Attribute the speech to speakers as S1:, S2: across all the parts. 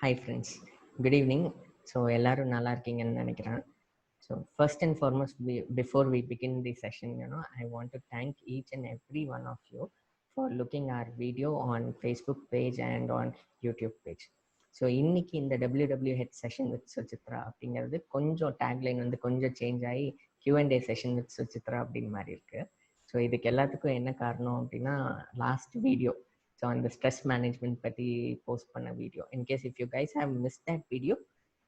S1: Hi friends, good evening. So எல்லாரும் நல்லா இருக்கீங்கன்னு நினைக்கிறேன். So first and foremost, before we begin the session, I want to thank each and every one of you for looking our video on Facebook page and on YouTube page. So இன்னைக்கு இந்த WWH session with Suchitra அப்படிங்கிறது கொஞ்சம் tagline வந்து கொஞ்சம் change ஆகி Q&A session with Suchitra அப்படின்னு மாதிரி இருக்கு. ஸோ இதுக்கு எல்லாத்துக்கும் என்ன காரணம் அப்படின்னா லாஸ்ட் வீடியோ ஸோ அந்த ஸ்ட்ரெஸ் மேனேஜ்மெண்ட் பற்றி போஸ்ட் பண்ண video. In case if you guys have miss that video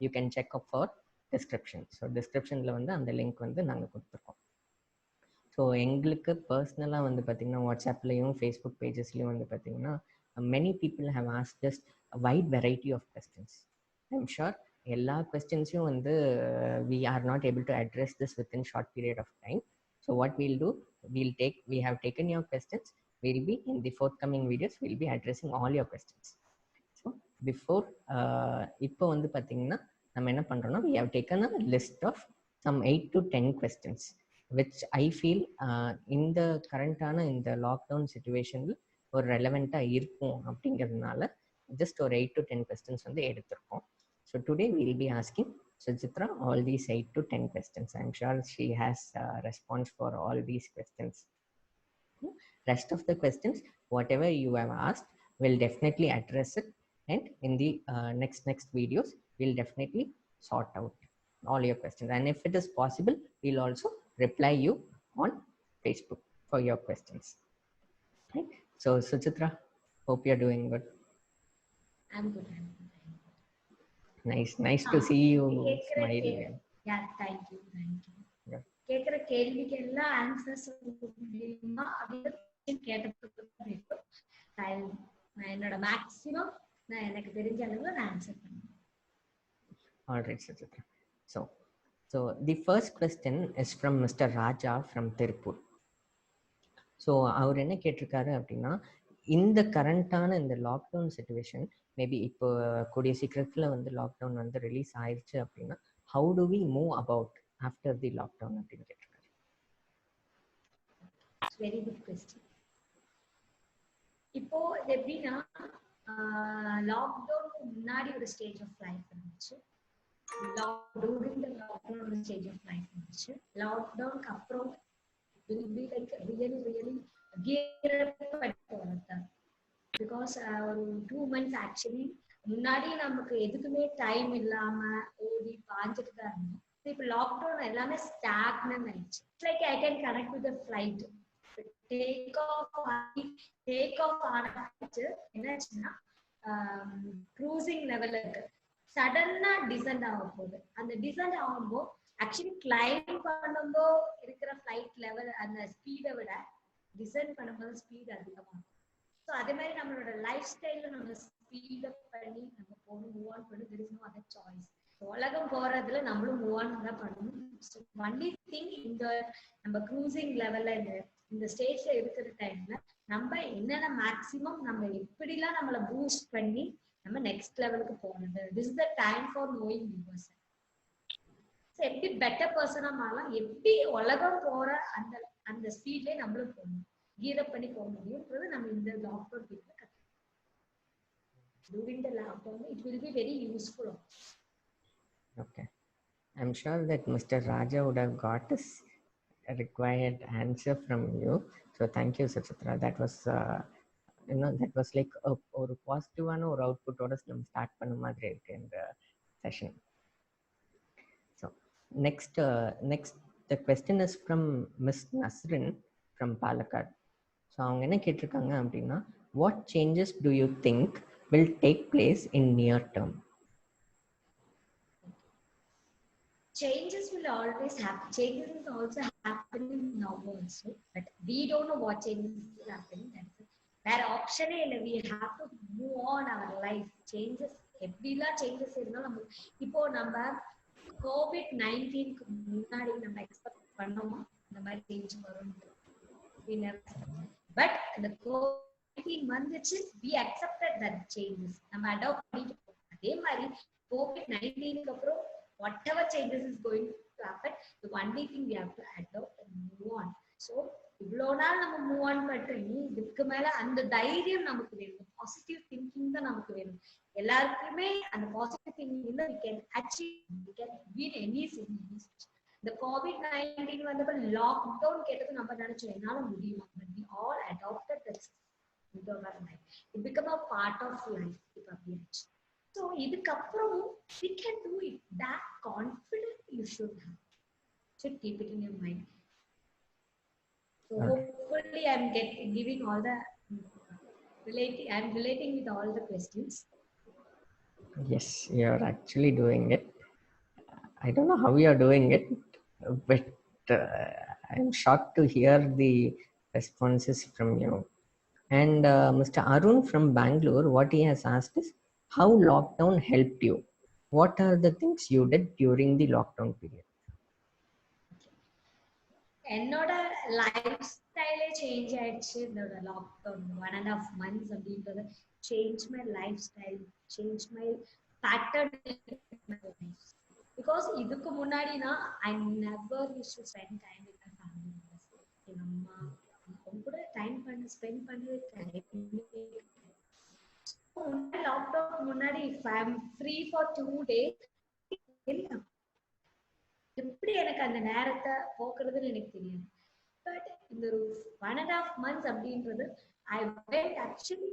S1: you can check up for description. So டிஸ்கிரிப்ஷனில் வந்து அந்த லிங்க் வந்து நாங்கள் கொடுத்துருக்கோம். ஸோ எங்களுக்கு பர்சனலாக வந்து பார்த்திங்கன்னா வாட்ஸ்அப்லேயும் ஃபேஸ்புக் பேஜஸ்லேயும் வந்து பார்த்திங்கன்னா many people have asked us a wide variety of questions. I'm sure எல்லா questions-யும் வந்து we are not able to address this within short period of time. So what we'll do, we have taken your questions. We'll be in the forthcoming videos, we'll be addressing all your questions. So before இப்போ வந்து பார்த்தீங்கன்னா நம்ம என்ன பண்ணுறோம்னா we have taken a list of some 8 to 10 questions which I feel இந்த கரண்டான இந்த lockdown சிச்சுவேஷனில் ஒரு ரெலவெண்ட்டாக இருக்கும் அப்படிங்கிறதுனால ஜஸ்ட் ஒரு 8 to 10 questions வந்து எடுத்திருக்கோம். So today will be asking Suchitra all these 8 to 10 questions. I'm sure she has a response for all these questions. Rest of the questions, whatever you have asked, we'll definitely address it, and in the next videos, we'll definitely sort out all your questions. And if it is possible, we'll also reply you on Facebook for your questions. Right? So Suchitra, hope you're doing good.
S2: I'm good.
S1: Nice to see you smiling.
S2: Yeah, thank you.
S1: Yeah.
S2: கேக்குற கேள்விக்கு எல்லாம் answers முடியுமா அப்படின்னு கேட்டதுக்கு நான் என்னோட maximum நான் எனக்கு தெரிஞ்ச அளவுல நான் ஆன்சர் பண்ணுவேன்.
S1: All right, Suchitra. So the first question is from Mr. Raja from Tirupur. So அவர் என்ன கேட்டிருக்காரு அப்படின்னா, இந்த கரண்டான இந்த லாக்டவுன் சிச்சுவேஷன் மேபி இப்போ கூடிய சீக்கிரத்தில் வந்து லாக்டவுன் வந்து ரிலீஸ் ஆயிடுச்சு அப்படின்னா how do we move about after the lockdown அப்படின்னு கேட்டிருக்காரு.
S2: Very good question. இப்போ இது எப்படின்னா லாக்டவுனுக்கு முன்னாடி ஒரு ஸ்டேஜ் ஆஃப் லைஃப் இருந்துச்சு, டூரிங் தி லாக்டவுன் ஒரு ஸ்டேஜ் ஆஃப் லைஃப் இருந்துச்சு, லாக்டவுனுக்கு அப்புறம் will be like really gear up because ஒரு 2 months actually முன்னாடி நமக்கு எதுக்குமே டைம் இல்லாம ஓடி பாஞ்சிட்டு தான் இருந்தோம். இப்போ லாக்டவுன் எல்லாமே ஸ்டாக்னன்ட் ஆயிடுச்சு. Like I can connect with the flight take off ஆனது என்னாச்சுன்னா க்ரூசிங் லெவல்ல இருக்கு, சடனா டிசெண்ட் ஆக போகுது. அந்த டிசெண்ட் ஆகும்போது ஆக்சுவலி கிளைம் பண்ணும்போது இருக்கிற ஃப்ளைட் லெவல் அந்த ஸ்பீடை விட டிசைன் பண்ணும்போது ஸ்பீட் அதிகமாகும். ஸோ அதே மாதிரி நம்மளோட லைஃப் ஸ்டைல நம்ம ஸ்பீட் அப் பண்ணி நம்ம போகணும், மூவ் ஆன் பண்ணணும். There is no other choice. உலகம் போறதுல நம்மளும் மூவ் ஆன் தான் பண்ணணும். ஸோ ஒன்லி திங் இந்த நம்ம க்ரூசிங் லெவல்ல இந்த ஸ்டேஜ்ல இருக்கிற டைம்ல நம்ம என்னென்ன மேக்சிமம் நம்ம எப்படிலாம் நம்மளை பூஸ்ட் பண்ணி நம்ம நெக்ஸ்ட் லெவலுக்கு போகணும். This is the time for knowing your self. எப்படி பெட்டர் பர்சனா மாறலாம், எப்படி உலகம் போற அந்த ஸ்பீட்லயே நம்மளும் போகணும், கீரப் பண்ணி போக முடியும்ன்றது நம்ம இந்த லாக்டவுன் பீரியட்ல கத்துக்கணும். During the lockdown, it will be very useful.
S1: Okay, I'm sure that Mr. Raja would have got this required answer from you. So thank you, Suchitra. That was that was like ஒரு பாசிட்டிவான ஒரு அவுட்புட்டோட நம்ம start பண்ண மாதிரி இருக்கு இந்த session. Next, the question is from Miss Nasrin from Palakkad. So அவங்க என்ன கேட்டிருக்காங்க அப்படின்னா, what changes do you think will take place in near term?
S2: Changes will always happen. Changes is also happening now also, but we don't know what changes will happen. That's option இல்லை. We have to move on our life. Changes எப்படிலாம் changes இருந்தாலும் இப்போ நம்ம COVID-19 முன்னாடி நம்ம expect பண்ணோமா இந்த மாதிரி சேஞ்ச் வரும்? பட் இந்த COVID-19 வந்துச்சு, we accepted that changes, நம்ம அடாப்ட் பண்ணிட்டு போறோம். அதே மாதிரி COVID-19 அப்புறம் whatever changes is going to happen, the only thing we have to adopt and move on. So இவ்வளவு நாள் நம்ம மூவ் ஆன் பண்றோம், இதுக்கு மேல அந்த தைரியம் நமக்கு வேணும், பாசிட்டிவ் திங்கிங் தான் நமக்கு வேணும். எல்லாருக்குமே அந்த பாசிட்டிவ் திங்கிங் தான் we can achieve, we can win any situation. இந்த COVID-19 வந்தப்ப லாக்டவுன் கேட்டது நம்ம நினைச்சோம் என்னால முடியுமா, but we all adopted that into our life. It become a part of life. இப்ப அப்படி ஆச்சு. So இதுக்கப்புறம் we can do it. That confidence you should have. Should keep it in your mind. So hopefully I'm giving all the I'm relating with all the questions.
S1: Yes, you're actually doing it. I don't know how you're doing it, but I'm shocked to hear the responses from you. And Mr. Arun from Bangalore, what he has asked is, how lockdown helped you? What are the things you did during the lockdown period?
S2: என்னோட life ஸ்டைலே change ஆயிடுச்சு. என்னோட lockdown 1.5 months அப்படின்றது change my life style, change my pattern. Because இதுக்கு முன்னாடினா I never use to spend time with my family members. எங்க அம்மா அவங்க கூட டைம் ஸ்பெண்ட் பண்ணவே லாக்டவுன் முன்னாடி I am free for 2 days. எப்படி எனக்கு அந்த நேரத்தை போக்குறதுன்னு எனக்கு தெரியாது. பட் இந்த ஒரு 1.5 months அப்படின்றது I went actually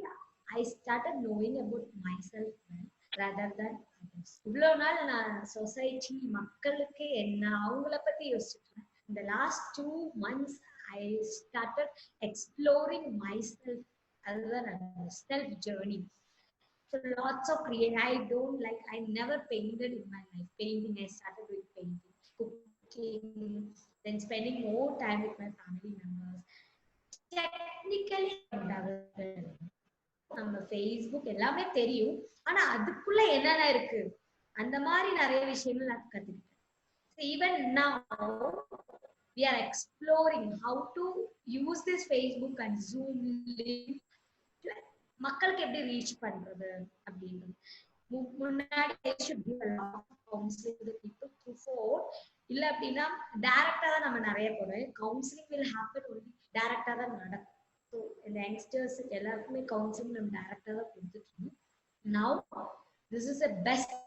S2: I started knowing about my self rather than others. இவ்வளவு நாள் நான் சொசைட்டி மக்களுக்கு என்ன அவங்கள பத்தி யோசிச்சுட்டு இந்த last 2 months I started exploring my self. அதுதான் self journey. So lots of creating. I don't like, I never painted in my life. Painting, I started with painting, cooking, then spending more time with my family members. Technically, நம்ம Facebook எல்லாமே தெரியும், ஆனா அதுக்குள்ள என்னென்ன இருக்கு அந்த மாதிரி நிறைய விஷயங்கள் நான் கத்துக்கிட்டேன். Even now we are exploring how to use this Facebook and Zoom link மக்களுக்கு எப்படி ரீச் பண்றது அப்படின்றது. முன்னாடி இல்ல அப்படின்னா டைரக்டா தான் நம்ம நிறைய போறோம். கவுன்சிலிங் வில் ஹேப்பன் ஒன்லி டைரக்டா தான் நடக்கும். ஸோ இந்த யங்ஸ்டர்ஸ் எல்லாருக்குமே கவுன்சிலிங் நம்ம டைரக்டா தான் கொடுத்துட்டு இருக்கோம். Now this is the best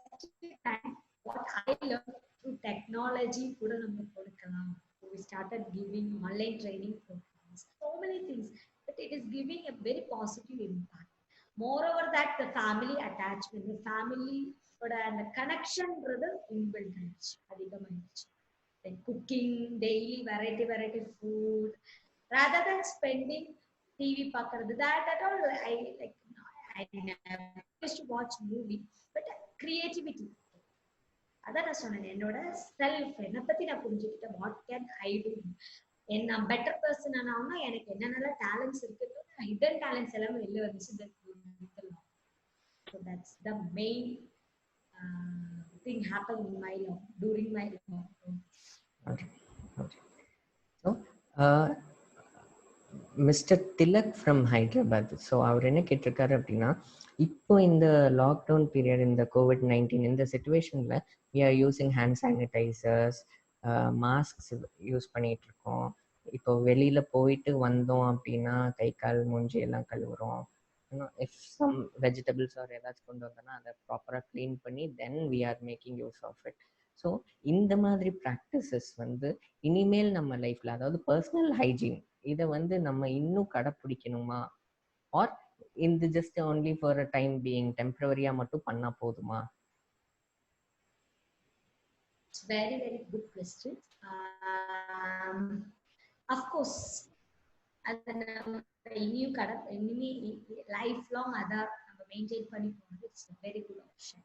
S2: time. What I learn through technology கூட நம்ம கொடுக்கலாம். We started giving online training programs, so many things, but it is giving a very positive impact. Moreover that the family attachment, the family and the connection brother inbuilt adhigamayiruchu. Like cooking daily variety food rather than spending TV paakradhu, that all I like. I never used to watch movie, but creativity. அதான் நான் சொன்னேன், என்னோட self என்னை பத்தி நான் புரிஞ்சுக்கிட்டேன். What can I two, நான் better person ஆனா எனக்கு என்னென்ன டேலண்ட்ஸ் இருக்கு, ஹிடன் டேலண்ட்ஸ் எல்லாமே வெளில வந்துச்சு. So that's the main thing happened in my life during my lockdown.
S1: Okay. So mister Tilak from Hyderabad. So அவர் என்ன கேட்டிருக்காரு அப்படின்னா, இப்போ இந்த லாக்டவுன் பீரியட், இந்த COVID-19 இந்த சுச்சுவேஷனில் we are using hand sanitizers, masks use பண்ணிட்டு இருக்கோம். இப்போ வெளியில் போயிட்டு வந்தோம் அப்படின்னா கை கால் மூஞ்சி எல்லாம் கழுவுறோம். இஃப் சம் வெஜிடபிள்ஸ் ஆர் ஏதாச்சும் கொண்டு வந்தோன்னா அதை ப்ராப்பராக க்ளீன் பண்ணி then we are making use of it. So இந்த மாதிரி ப்ராக்டிசஸ் இனிமேல் நம்ம லைஃப்பில், அதாவது பர்சனல் ஹைஜீன், இதை நம்ம இன்னும் கடைப்பிடிக்கணுமா, ஆர் இந்த just only for a time being, டெம்பரரியா மட்டும் பண்ணா போதுமா?
S2: Very good question. Of course அது இனியும் இனிமே லைஃப் லாங் அதை நம்ம மெயின்டைன் பண்ணி போகிறது it's a very good option,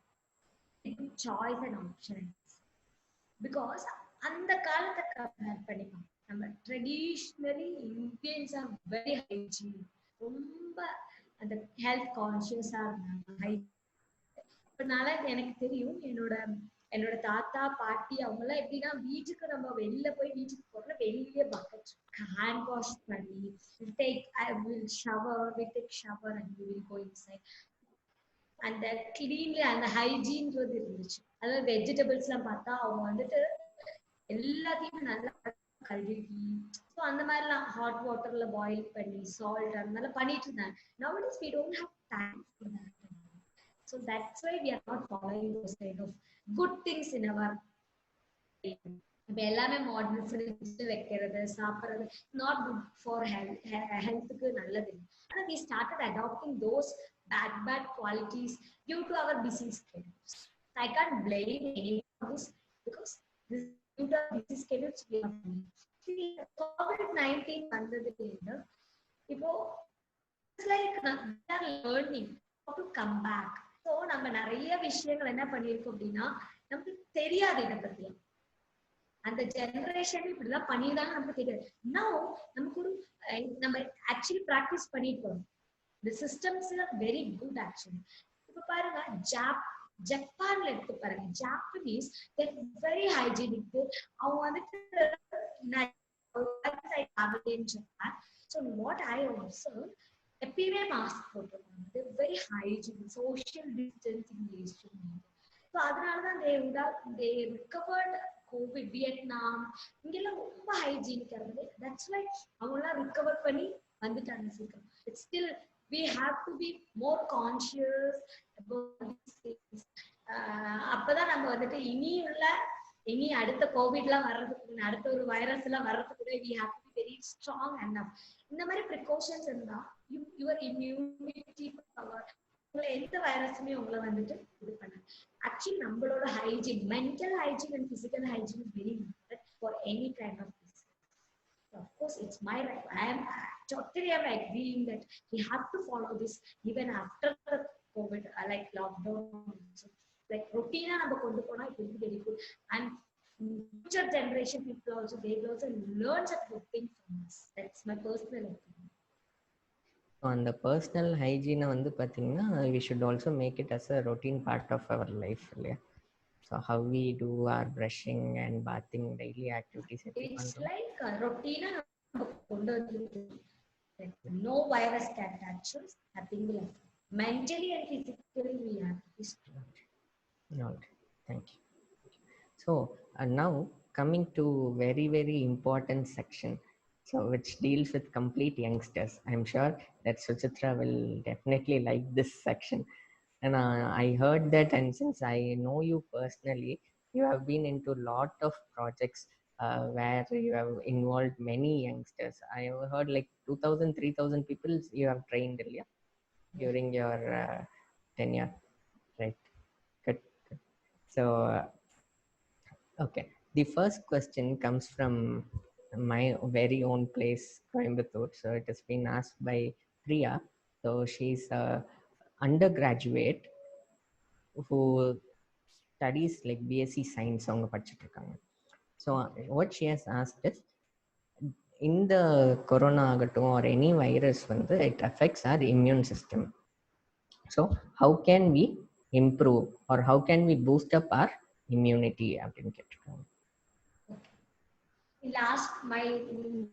S2: choice and option. Because அந்த காலத்தை கம்பேர் பண்ணிப்போம், நம்ம traditionally Indians are very hygiene, ரொம்ப அந்த ஹெல்த் கான்ஷியஸா இருந்தாங்க. அதனால எனக்கு தெரியும், என்னோட தாத்தா பாட்டி அவங்க எல்லாம் எப்படின்னா, வீட்டுக்கு நம்ம வெளியில போய் வீட்டுக்கு போறோம்னா வெளியிலேயே பக்கெட் ஹேண்ட் வாஷ் பண்ணி take shower and we will go inside. அந்த கிளீன்ல அந்த ஹைஜீன்றது இருந்துச்சு. அதாவது வெஜிடபிள்ஸ் எல்லாம் பார்த்தா அவங்க எல்லாத்தையுமே நல்லா கழுவி, ஸோ அந்த மாதிரிலாம் ஹாட் வாட்டர்ல பாயில் பண்ணி சால்ட் அந்த மாதிரிலாம் பண்ணிட்டு இருந்தாங்க. Nowadays we don't have time for that. So that's why we are not following those kind of good things in our life. இப்ப எல்லாமே மாடர்ன் ஃப்ரிட்ஜ் வைக்கிறது சாப்பிடுறது நாட் குட் ஃபார் ஹெல்த்துக்கு நல்லது இல்லை. ஆனா we started adopting those bad qualities due to our busy schedules. I can't blame anyone of this because this due to our busy schedules we are doing. See, COVID-19 வந்ததுல இப்போ it's like we are learning how to come back. So நம்ம நிறைய விஷயங்கள் என்ன பண்ணியிருக்கோம் அப்படின்னா நமக்கு தெரியாது இதை பத்தி. அந்த ஜெனரேஷன் இப்படிலாம் பண்ணிதான் நமக்கு தெரியாது. நவ் நமக்கு ஒரு நம்ம ஆக்சுவலி ப்ராக்டிஸ் பண்ணிருக்கோம். The systems are very good actually. இப்ப பாருங்க ஜப்பான்ல எடுத்து பாருங்க. Japanese very hygienic. அவங்க வந்துட்டு Japan. So what I observed, எப்பயுமே மாஸ்க் போட்டுருக்காங்க. Very hygienic, social distancing use to maintain. So அதனாலதான் they recovered கோவிட். வியட்நாம் இங்கெல்லாம் ரொம்ப ஹைஜீனிக்கா இருந்தது. தட்ஸ் வை அவங்களாம் ரிகவர் பண்ணி வந்துட்டாங்க சீக்கிரம். It's still we have to be more conscious about these things. அப்பதான் நம்ம வந்துட்டு இனி அடுத்த கோவிட்லாம் வர்றதுக்கு, அடுத்த ஒரு வைரஸ் எல்லாம் வர்றதுக்கு we have to be very strong enough. இந்த மாதிரி ப்ரிகாஷன்ஸ் இருந்தா யுவர் இம்யூனிட்டி பவர், உங்களை எந்த வைரஸுமே உங்களை வந்துட்டு இது பண்ணாது. ஆக்சுவலி நம்மளோட hygiene, mental hygiene and physical hygiene is very important for any kind of disease. Of course, it's my right. I am totally agreeing that we have to follow this even after the COVID, like lockdown. So, like routine, நம்ம கொண்டு போனா it will be very good. And future generation people also, they will also learn such good things from us. That's my personal opinion.
S1: அந்த personal ஹைஜீனை வந்து பார்த்தீங்கன்னா we should also make it as a routine part of our life இல்லையா? So how we do our brushing and bathing, daily activities.
S2: It's like a routine. No virus can touch us. Nothing will happen. Mentally and physically we have to be strong.
S1: Okay, thank you. So now coming to very very important section, so which deals with complete youngsters. I'm sure that Suchitra will definitely like this section. And I heard that, and since I know you personally, you have been into a lot of projects where you have involved many youngsters. I have heard like 2,000, 3,000 people you have trained earlier during your tenure, right? Good. So, okay. The first question comes from my very own place, Coimbatore. So it has been asked by Priya. So she's a undergraduate who studies like BSc science அவங்க படிச்சுட்டு இருக்காங்க. So what she has asked is, இந்த corona ஆகட்டும் or any virus வந்து it affects our immune system. So how can we improve or how can we boost up our immunity அப்படின்னு கேட்டிருக்காங்க.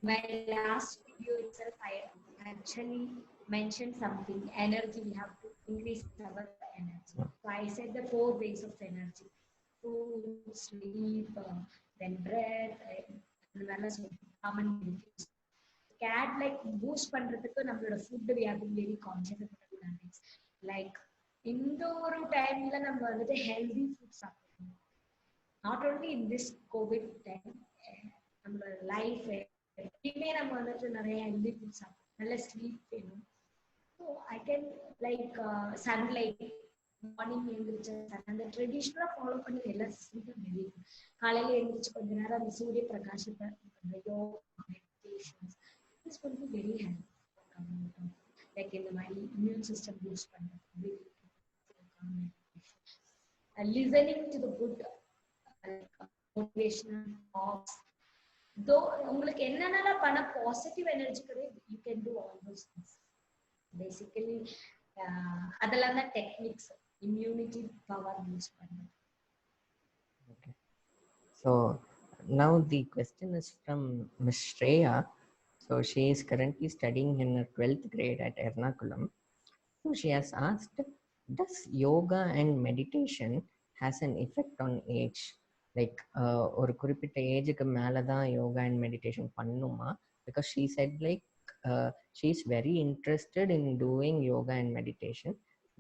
S2: My last video itself, I actually mentioned something. Energy, we have to increase our energy. So I said the 4 ways of energy: food, sleep, then breath, and wellness, common benefits. Cat like boost பண்றதுக்கு நம்மளோட food we have to be very conscious about good habits. Like இந்த ஒரு டைம்ல நம்ம வந்துட்டு healthy food சாப்பிடணும். Not only in this COVID time, நம்மளோட life எப்பயுமே நம்ம வந்துட்டு நிறைய ஹெல்தி ஃபுட் சாப்பிடணும், நல்ல ஸ்லீப் வேணும். So I can like sunlight, morning எழுந்திரிச்சு அந்த ட்ரெடிஷ்னலாக ஃபாலோ பண்ணி எல்லா சிஸ்டமும் வெளியே காலையில் எழுந்திரிச்சு கொஞ்ச நேரம் அந்த சூரிய பிரகாசத்தை யோகா மெடிடேஷன்ஸ் இஸ் வந்து வெரி ஹெல்ப். லைக் இந்த மாதிரி இம்யூன் சிஸ்டம் பூஸ்ட் பண்ணுறது, listening to the good motivational talks. Though உங்களுக்கு என்னென்னலாம் பண்ண பாசிட்டிவ் எனர்ஜி கிடையாது, you can do all those things. Basically அதெல்லாம் தான் டெக்னிக்ஸ் immunity power யூஸ் பண்ணுறது.
S1: Okay. So now the question is from Ms. Shreya. So she is currently studying in her 12th grade at Ernakulam. So she has asked, does yoga and meditation has an effect on age? Like ஒரு குறிப்பிட்ட ஏஜுக்கு மேலே தான் yoga and meditation பண்ணுமா? Because she said like she's very interested in doing yoga and meditation,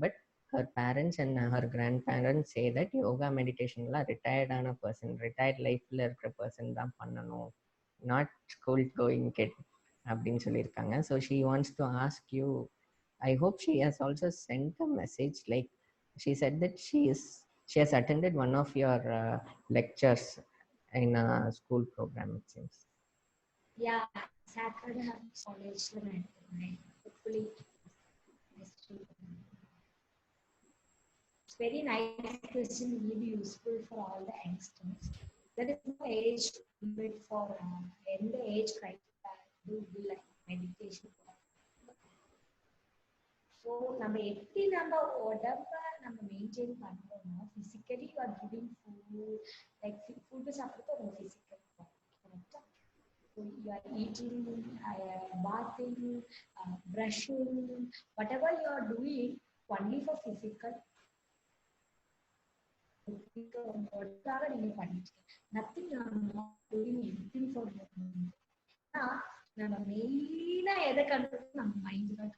S1: but her parents and her grandparents say that yoga meditation la retired ana person, retired life la இருக்கிற person தான் பண்ணணும், not school going kid அப்படின்னு சொல்லியிருக்காங்க. So she wants to ask you, I hope she has also sent a message, like she said that she has attended one of your lectures in a school program, it seems.
S2: Yeah, Saturday college hopefully it's very nice question, will be useful for all the youngsters. There is no age limit for any age criteria do like meditation. So நம்ம எப்படி நம்ம உடம்ப நம்ம maintain பண்றோமோ physically you are giving food, like food சாப்பிடுறது ஒரு physical correct. So you are eating, bathing, brushing, whatever you are doing only for physical. Nothing you are not doing anything for நம்ம மெயினா எதை கண்ட்ரோல் நம்ம mind தான்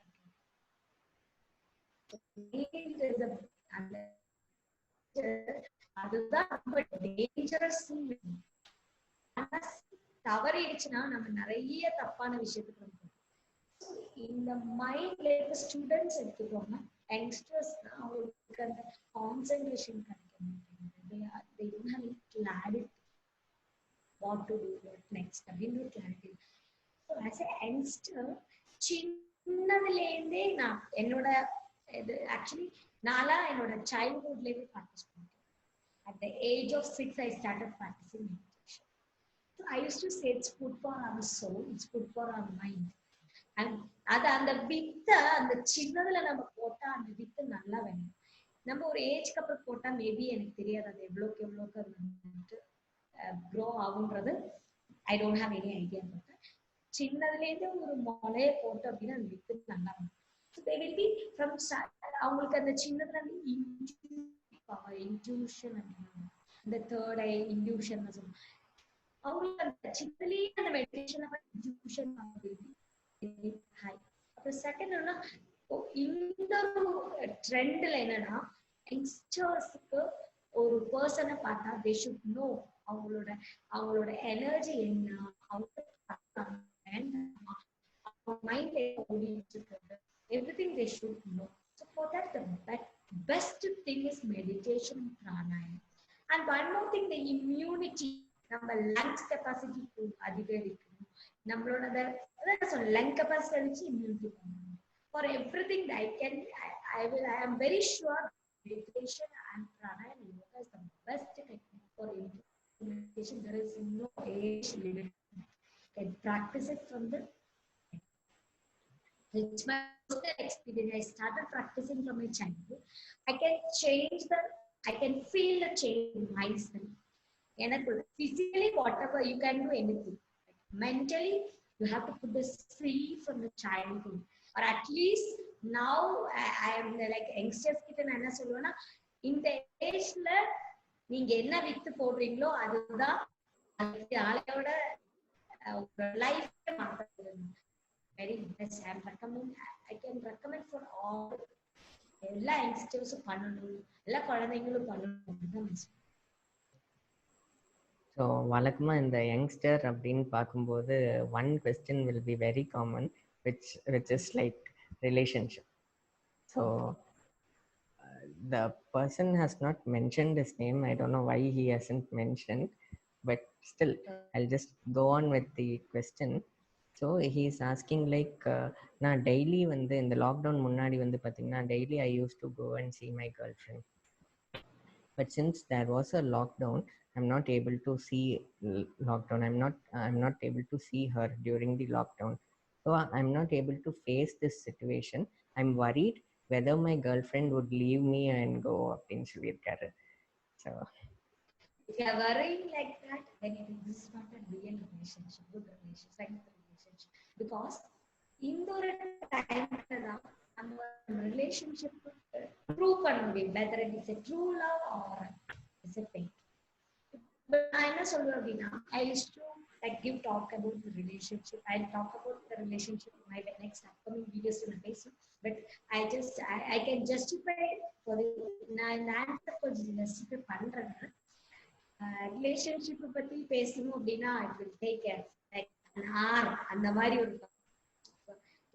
S2: அதுதான் ரொம்ப dangerous. தவறிடுச்சுன்னா நம்ம நிறைய தப்பான விஷயத்துக்கு இந்த மைண்ட்ல இருக்க ஸ்டூடெண்ட்ஸ் எடுத்துக்கோங்க, யங்ஸ்டர்ஸ் அவங்களுக்கு அந்த கான்சென்ட்ரேஷன் கிடைக்க மாட்டேங்குது. they don't have clarity what to do, what next அப்படின்னு clarity. So as a youngster சின்னதுல இருந்தே நான் என்னோட ஆக்சுவலி நான்லாம் என்னோட சைல்ட்ஹுட்லேயே ப்ராக்டிஸ் பண்ணிட்டேன். At the age of 6 I started practicing meditation. So I used to say it's food for our soul, it's food for our mind. And அது அந்த வித்தை அந்த சின்னதுல நம்ம போட்டா அந்த வித்து நல்லா வேணும். நம்ம ஒரு ஏஜ்க்கு அப்புறம் போட்டா மேபி எனக்கு தெரியாது அது எவ்வளோக்கு வந்துட்டு க்ரோ ஆகுன்றது. I don't have any idea. சின்னதுலேருந்து ஒரு முளைய போட்டோம் அப்படின்னா அந்த வித்து நல்லா வரும். So they will be from அவங்களுக்கு அந்த சின்னதுல இன்ட்யூஷன் அந்த தேர்ட் ஐ இன்ட்யூஷன் சொல்லுவாங்க. அவங்களுக்கு அந்த சின்னதுலேயே அந்த மெடிடேஷன் இன்ட்யூஷன் ஹை. அப்புறம் செகண்ட் ஒன்னா இந்த ட்ரெண்ட்ல என்னன்னா யங்ஸ்டர்ஸ்க்கு ஒரு பர்சனை பார்த்தா தே ஷுட் நோ அவங்களோட எனர்ஜி என்ன, அவங்க மைண்ட்ல ஓடிட்டு இருக்கிறது, everything they should know. So for that the best thing is meditation and pranayama. And one more thing, the immunity, நம்ம lungs capacity அதிகரிக்கணும். நம்மளோட lung capacity வச்சு immunity பண்ணணும். For everything I am very sure meditation and pranayama yoga is the best technique for immunization. There is no age limit. You can practice it from the it's my personal experience. I started practicing from my childhood. I can feel the change in myself. Physically, whatever, you can do anything. Mentally, you have to put the free from the childhood. Or at least now, I am like youngsters kita na solluva in the age la neenga enna vittu podrீங்களோ அதுதான் ஆளையோட life மாத்துறது. Very best. I can recommend for all எல்லா யங்ஸ்டர்ஸும் பண்ணணும், எல்லா குழந்தைங்களும் பண்ணணும்.
S1: So வழக்கமாக இந்த youngster அப்படின்னு பார்க்கும்போது one question will be very common which is like relationship. So the person has not mentioned his name. I don't know why he hasn't mentioned, but still I'll just go on with the question. So he's asking like நான் daily வந்து இந்த lockdown முன்னாடி வந்து பார்த்தீங்கன்னா daily I use to go and see my girlfriend. But since there was a lockdown, I'm not able to see lockdown. I'm not able to see her during the lockdown. So I'm not able to face this situation. I'm worried whether my girlfriend would leave me and go அப்படின்னு சொல்லியிருக்காரு. So
S2: if you are worrying like that, then it is not a real relationship, good relationship, relationship. Because in the time நம்ம relationship prove பண்ண முடியும் whether it is a true love or it's a fake. But நான் என்ன சொல்றேன் அப்படின்னா I used to like give talk about the relationship. I'll talk about the relationship in my next upcoming videos in face. But I can justify for the answer for justify பண்றேன். Relationship பத்தி பேசணும் அப்படின்னா it will take like an hour அந்த மாதிரி ஒரு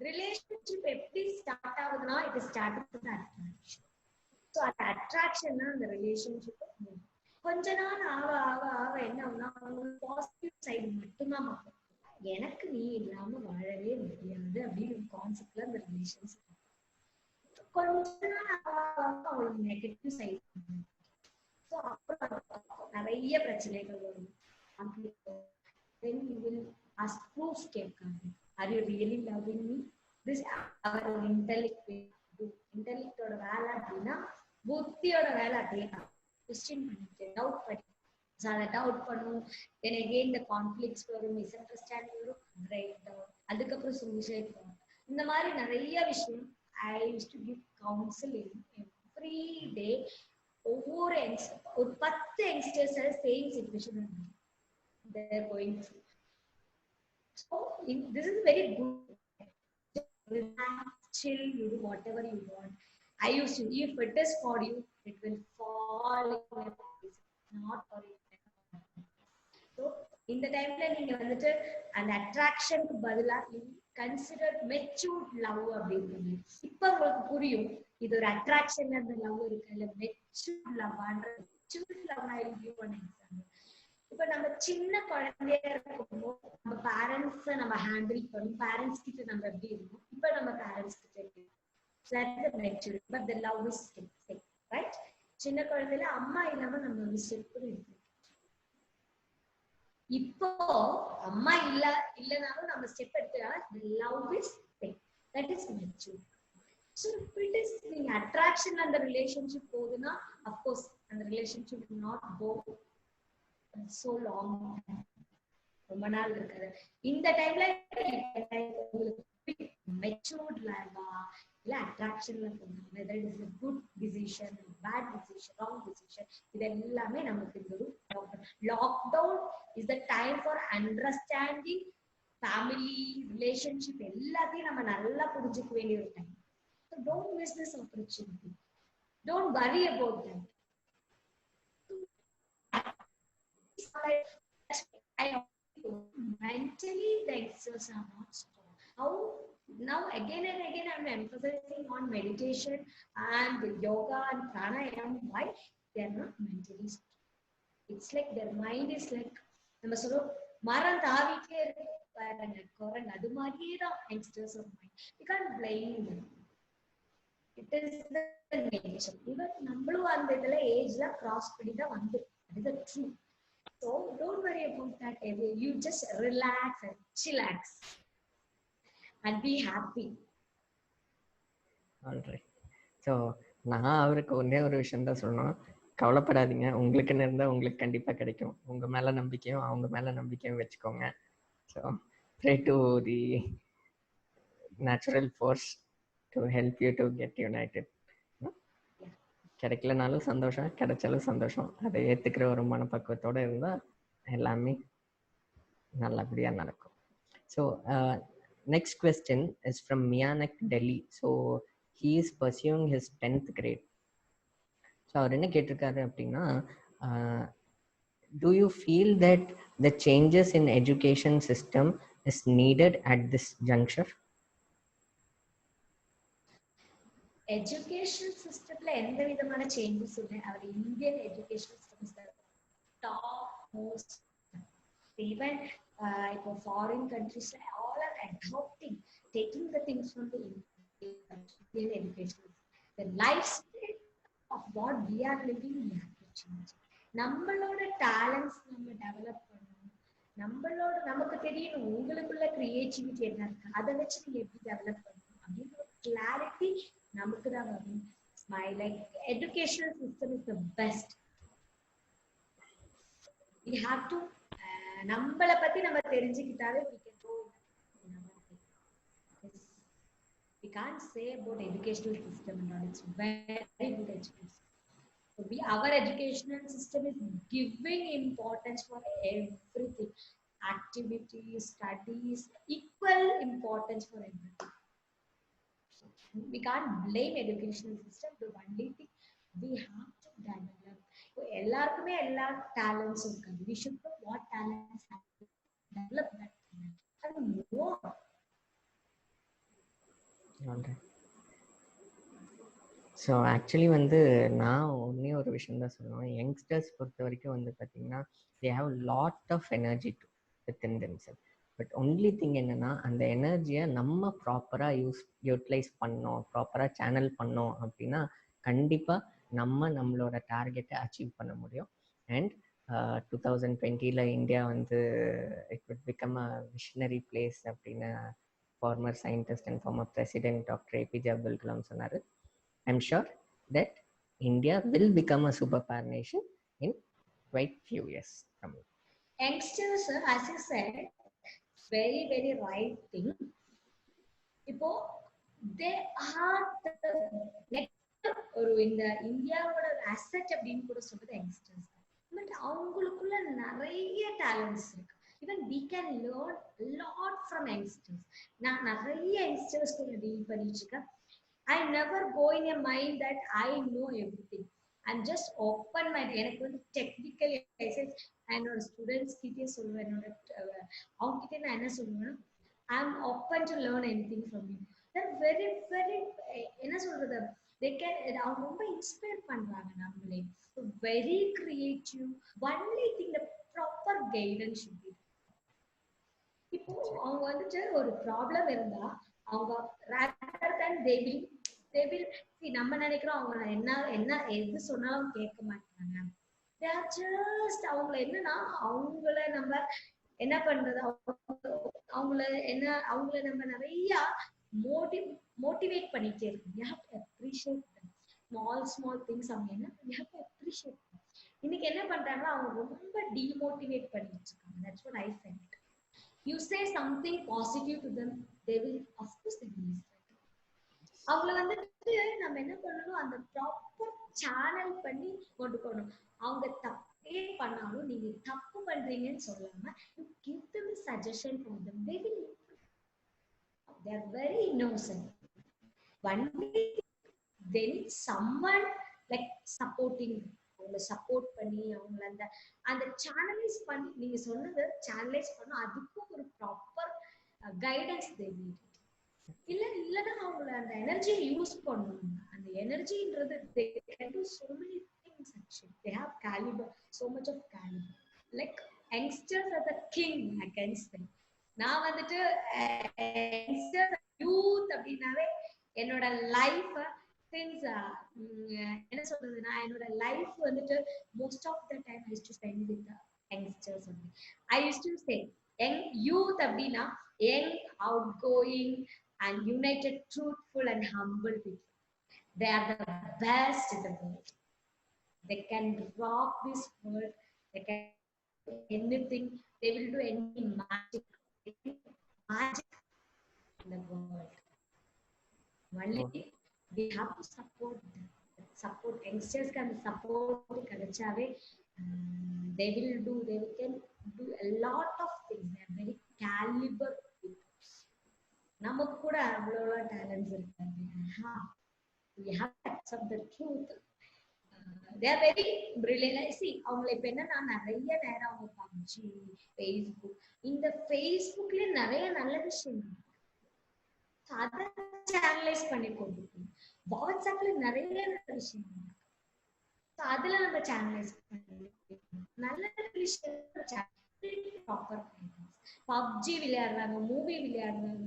S2: relationship எப்படி start ஆகுதுன்னா it starts with attraction. So அந்த அட்ராக்ஷன் தான் அந்த ரிலேஷன்ஷிப். கொஞ்ச நாள் ஆக ஆக ஆக என்ன ஆகுனா பாசிட்டிவ் சைடு மட்டும்தான் பார்ப்போம். எனக்கு நீ இல்லாம வாழவே முடியாது அப்படின்னு ஒரு கான்செப்ட்ல அந்த ரிலேஷன்ஷிப். கொஞ்ச நாள் ஆக ஆக அவங்களுக்கு நெகட்டிவ் சைடு. ஸோ அப்புறம் நிறைய பிரச்சனைகள் வரும். then you will ask proof கேட்காங்க. are you really loving me? this our intellect intellect-ஓட வேலை அப்படின்னா புத்தியோட வேலை அப்படியே கொஸ்டின் பண்ணிட்டு டவுட் பண்ணி அதை டவுட் பண்ணும். தென் அகெயின் the conflicts வரும், மிஸ் அண்டர்ஸ்டாண்டிங் வரும், break down, அதுக்கப்புறம் சூசைட் வரும். இந்த மாதிரி நிறைய விஷயம். I used to give counseling every day. ஒவ்வொரு ஒரு 10 youngsters same situation they are going through. So this is very good. Relax, chill, you do whatever you want. I used to, if it is for you, it will fall in your place. Not for you. So in the time la neenga vandu and attraction ku badala consider matured love அப்படின்றது. இப்ப உங்களுக்கு புரியும் இது ஒரு attraction அந்த love இருக்கு இல்ல matured love and matured love. I will give one example. இப்ப நம்ம சின்ன குழந்தையா இருக்கும்போது நம்ம பேரண்ட்ஸை நம்ம ஹேண்டில் பண்ணும். பேரண்ட்ஸ் கிட்ட நம்ம எப்படி இருக்கோம், இப்ப நம்ம பேரண்ட்ஸ் கிட்ட எப்படி maturity, but the love is same, right? சின்ன குழந்தையில அம்மா இல்லாம நம்ம ஒரு ஸ்டெப் இருக்கு. இப்போ அம்மா இல்லனாலும் நம்ம ஸ்டெப் எடுத்துக்கலாம். Love is same, that is maturity. So if it is the attraction and the relationship போகுதுன்னா of course அந்த relationship will not go so long. ரொம்ப நாள் இருக்காது. இந்த டைம்ல உங்களுக்கு மெச்சூர்ட் லைவா இல்ல அட்ராக்ஷன்ல போகணும். whether it is a good decision, bad decision, wrong decision, இது எல்லாமே நமக்கு இந்த lockdown is the time for understanding family relationship. எல்லாத்தையும் நம்ம நல்லா புரிஞ்சுக்க வேண்டிய ஒரு time. So don't miss this opportunity. Don't worry about that. Mentally the exercises are not strong. How now again and again I'm emphasizing on meditation and yoga and pranayama. Why? They are not mentally strong. It's like their mind is like நம்ம சொல்றோம் மரம் தாவிட்டே இருக்கு பாருங்க குரங்கு, அது மாதிரியே தான் youngsters of mind. You can't blame them. It is the nature. Even நம்மளும் அந்த இதுல ஏஜ்ல கிராஸ் பண்ணி தான் வந்து. That is the truth. So don't worry about that. You just relax and chillax and be happy.
S1: All right. So நான் அவருக்கு ஒன்னே ஒரு விஷயம் தான் சொல்லணும். கவலைப்படாதீங்க, உங்களுக்குன்னு இருந்தால் உங்களுக்கு கண்டிப்பாக கிடைக்கும். உங்கள் மேலே நம்பிக்கையும் அவங்க மேலே நம்பிக்கையும் வச்சுக்கோங்க. So pray to the natural force to help you to get united. கிடைக்கலனாலும் சந்தோஷம், கிடைச்சாலும் சந்தோஷம். அதை ஏற்றுக்கிற ஒரு மனப்பக்குவத்தோடு இருந்தால் எல்லாமே நல்லபடியாக நடக்கும். So next question is from Mayank, Delhi. So he is pursuing his 10th grade. So அவர் என்ன கேட்டிருக்காரு அப்படின்னா, do you feel that the changes in education system is needed at this juncture?
S2: Education சிஸ்டம்ல எந்த விதமான சேஞ்சஸ் இல்லை. அவர் Indian education system top most. Even இப்போ ஃபாரின் கண்ட்ரீஸ்ல all are adapting, taking the things from the Indian education. The life style of what we are living we have to change. நம்மளோட talents நம்ம develop பண்ணணும். நம்மளோட நமக்கு தெரியணும் உங்களுக்குள்ள creativity என்ன இருக்கு, அதை வச்சு நீங்க எப்படி டெவலப் பண்ணணும் அப்படின்னு ஒரு கிளாரிட்டி நமக்கு தான் வரும். My like educational system is the best. we have to நம்மளை பத்தி நம்ம தெரிஞ்சுக்கிட்டாலே we can go in our way. We can't say about educational system and all. It's very good education. So our educational system is giving importance for everything. activities, studies, equal importance for everything. We can't blame educational system. The only thing we have to develop. எல்லாருக்குமே எல்லா talents இருக்காது. We should know what talents have to develop that talent. And more.
S1: So actually வந்து நான் ஒன்றே ஒரு விஷயம் தான் சொல்லுவேன். யங்ஸ்டர்ஸ் பொறுத்த வரைக்கும் வந்து பார்த்தீங்கன்னா they have lot of energy to within themselves. But only thing என்னென்னா அந்த எனர்ஜியை நம்ம ப்ராப்பராக யூட்டிலைஸ் பண்ணோம், ப்ராப்பராக சேனல் பண்ணோம் அப்படின்னா கண்டிப்பாக நம்மளோட டார்கெட்டை அச்சீவ் பண்ண முடியும். அண்ட் 2020 இந்தியா வந்து it would become a visionary place அப்படின்னு former scientist and former president doctor APJ Abdul Kalam சொன்னார். I'm sure that India will become a superpower nation in quite few years from now.
S2: Youngsters, as you said, very, very right thing. இப்போ they are the next ஒரு இந்த இந்தியாவோட asset அப்படின்னு கூட சொல்றது youngsters. But அவங்களுக்குள்ள நிறைய டேலண்ட்ஸ் இருக்கு. Even we can learn a lot from youngsters. நான் நிறைய யங்ஸ்டர்ஸ் கூட டீல் பண்ணிட்டு இருக்கேன். I never go in a mind that I know everything. I'm just open mind. எனக்கு வந்து டெக்னிக்கல் எக்ஸைஸ் என்னோட ஸ்டூடெண்ட்ஸ் கிட்டே சொல்லுவேன். என்னோட அவங்க கிட்டே நான் என்ன சொல்லுவேன்னா I'm open to learn anything from you. They're very, very என்ன சொல்றது, they can அவங்க ரொம்ப இன்ஸ்பயர் பண்றாங்க நம்மளே. Very creative. Only thing, the proper guidance should be. இப்போ அவங்க வந்துட்டு ஒரு ப்ராப்ளம் இருந்தா அவங்க rather than they will see, நம்ம நினைக்கிறோம் அவங்க என்ன எது சொன்னாலும் கேட்க மாட்டாங்க. they are just அவங்கள என்னன்னா அவங்கள நம்ம என்ன பண்றது, அவங்கள நம்ம நிறைய மோட்டிவேட் பண்ணிட்டே இருக்கோம். you have to appreciate them. small things அவங்க என்ன you have to appreciate them. இன்னைக்கு என்ன பண்றாங்கன்னா அவங்க ரொம்ப டிமோட்டிவேட் பண்ணிட்டு இருக்காங்க. that's what I felt. You say something positive to them, they will, of course they will listen. அவங்கள வந்துட்டு நம்ம என்ன பண்ணணும், அந்த ப்ராப்பர் சேனல் பண்ணி கொண்டு போகணும். அவங்க தப்பே பண்ணாலும் நீங்க தப்பு பண்றீங்கன்னு சொல்லாம you give them a suggestion from them, they will improve. They are very innocent. One day they need someone like supporting, அவங்கள சப்போர்ட் பண்ணி அவங்கள அந்த சேனலைஸ் பண்ணி நீங்க சொன்னது சேனலைஸ் பண்ண அதுக்கு ஒரு ப்ராப்பர் கைடன்ஸ் தேவை. இல்லைன்னா அவங்கள அந்த எனர்ஜியை யூஸ் பண்ணணும். அந்த எனர்ஜின்றது they can do so many things actually. They have caliber, so much of caliber. Like youngsters are the king, I can say. நான் வந்துட்டு youngsters youth அப்படின்னாவே என்னோட லைஃப் since என்ன சொல்றதுன்னா என்னோட லைஃப் வந்துட்டு most of the time I used to spend with the youngsters only. I used to say young youth அப்படின்னா young, outgoing and united, truthful and humble people. They are the best in the world. They can rock this world. They can do anything. They will do any magic in the world. Only we have to support them. Support youngsters can support kadachave. They can do a lot of things. They are very caliber people. நமக்கு கூட அவ்வளோ talents இருக்காங்க. we have to accept the truth. They are very brilliant. See, அவங்களை இப்ப என்னன்னா நிறைய நேரம் அவங்க பப்ஜி, ஃபேஸ்புக், இந்த ஃபேஸ்புக்ல நிறைய நல்ல விஷயம் அதை சேனலைஸ் பண்ணி கொண்டு போகணும். வாட்ஸ்அப்ல நிறைய நல்ல விஷயம் அதுல நம்ம சேனலைஸ் பண்ணி நல்ல விஷயம் ப்ராப்பர் பப்ஜி விளையாடுறாங்க,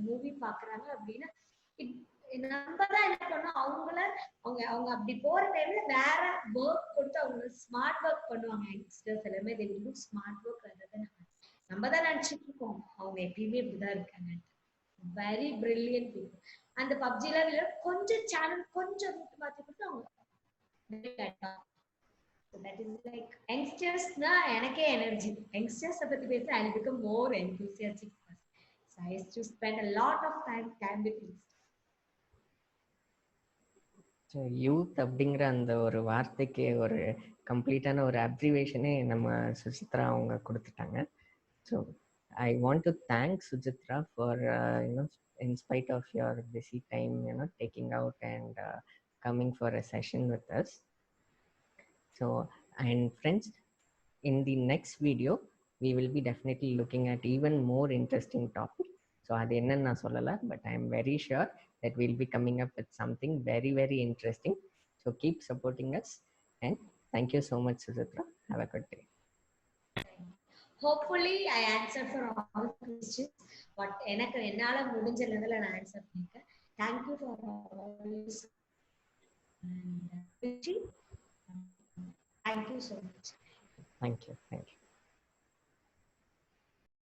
S2: மூவி பாக்குறாங்க அப்படின்னா நம்ம தான் என்ன பண்ணோம், அவங்க அப்படி போற டைம்ல வேற ஒர்க் கொடுத்து அவங்க ஸ்மார்ட் ஒர்க் பண்ணுவாங்க. யங்ஸ்டர்ஸ் எல்லாமே they will do smart work rather than hard. நம்ம தான் நினைச்சிட்டு இருக்கோம் அவங்க எப்பயுமே இப்படிதான் இருக்காங்க. Very brilliant people. அந்த பப்ஜில கொஞ்சம் சேனல் கொஞ்சம் மாத்தி கொடுத்து அவங்க that is like youngsters na enake energy. Youngsters பத்தி பேச I will become more enthusiastic person. So I used to spend a lot of time with youngsters.
S1: So youth அப்படிங்கிற அந்த ஒரு வார்த்தைக்கு ஒரு கம்ப்ளீட்டான ஒரு அப்ரிவேஷனே நம்ம சுசித்ரா அவங்க கொடுத்துட்டாங்க. So I want to thank Sujitra for in spite of your busy time, taking out and coming for a session with us. So, and friends, in the next video we will be definitely looking at even more interesting topic. So அது என்னன்னு நான் சொல்லல, but I am very sure that we'll be coming up with something very very interesting. So keep supporting us, and thank you so much, Sujitra. Have a good day.
S2: Hopefully I answered for all questions, but எனக்கு என்னால முடிஞ்ச லெவல்ல நான் answer பண்ணிருக்கேன். Thank you for all this, and thank you so much.
S1: Thank you.